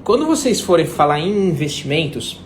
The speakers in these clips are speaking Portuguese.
Quando vocês forem falar em investimentos,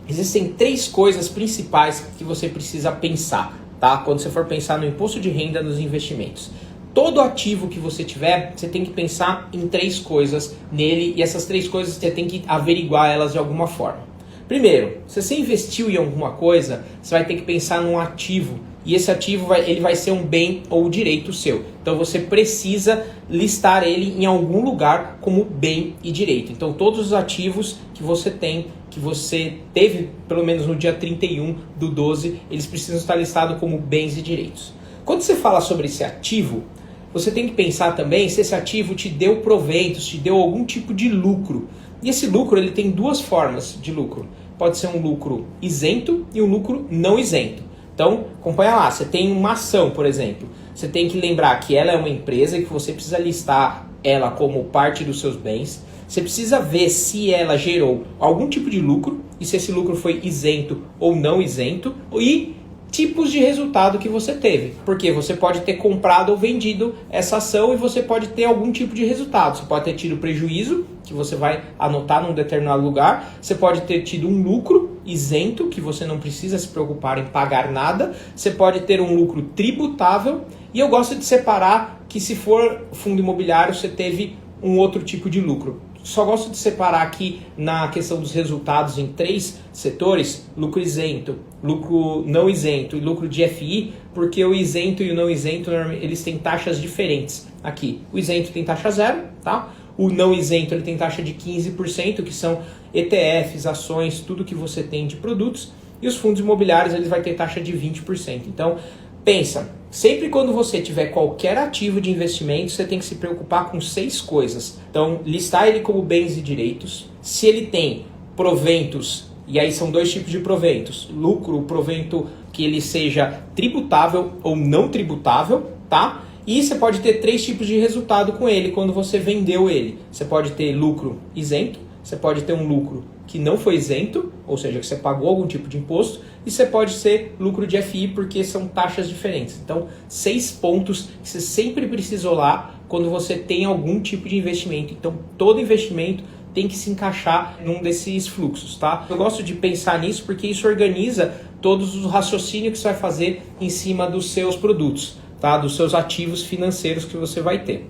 existem 3 coisas principais que você precisa pensar, tá? Quando você for pensar no imposto de renda nos investimentos. Todo ativo que você tiver, você tem que pensar em 3 coisas nele, e essas 3 coisas você tem que averiguar elas de alguma forma. Primeiro, se você investiu em alguma coisa, você vai ter que pensar num ativo, e esse ativo ele vai ser um bem ou direito seu. Então você precisa listar ele em algum lugar como bem e direito. Então todos os ativos que você tem, que você teve pelo menos no dia 31/12, eles precisam estar listados como bens e direitos. Quando você fala sobre esse ativo, você tem que pensar também se esse ativo te deu proventos, te deu algum tipo de lucro. E esse lucro ele tem 2 formas de lucro. Pode ser um lucro isento e um lucro não isento. Então, acompanha lá, você tem uma ação, por exemplo. Você tem que lembrar que ela é uma empresa e que você precisa listar ela como parte dos seus bens. Você precisa ver se ela gerou algum tipo de lucro e se esse lucro foi isento ou não isento. E tipos de resultado que você teve, porque você pode ter comprado ou vendido essa ação e você pode ter algum tipo de resultado. Você pode ter tido prejuízo, que você vai anotar num determinado lugar, você pode ter tido um lucro isento, que você não precisa se preocupar em pagar nada, você pode ter um lucro tributável, e eu gosto de separar que se for fundo imobiliário você teve um outro tipo de lucro. Só gosto de separar aqui na questão dos resultados em 3 setores, lucro isento, lucro não isento e lucro de FI, porque o isento e o não isento eles têm taxas diferentes aqui. O isento tem taxa 0, tá? O não isento ele tem taxa de 15%, que são ETFs, ações, tudo que você tem de produtos, e os fundos imobiliários eles vão ter taxa de 20%. Então, pensa, sempre quando você tiver qualquer ativo de investimento, você tem que se preocupar com 6 coisas. Então, listar ele como bens e direitos. Se ele tem proventos, e aí são 2 tipos de proventos. Lucro, o provento que ele seja tributável ou não tributável, tá? E você pode ter 3 tipos de resultado com ele quando você vendeu ele. Você pode ter lucro isento, você pode ter um lucro que não foi isento, ou seja, que você pagou algum tipo de imposto, e você pode ser lucro de FI, porque são taxas diferentes. Então, 6 pontos que você sempre precisa olhar quando você tem algum tipo de investimento. Então, todo investimento tem que se encaixar num desses fluxos, tá? Eu gosto de pensar nisso porque isso organiza todos os raciocínios que você vai fazer em cima dos seus produtos, tá? Dos seus ativos financeiros que você vai ter.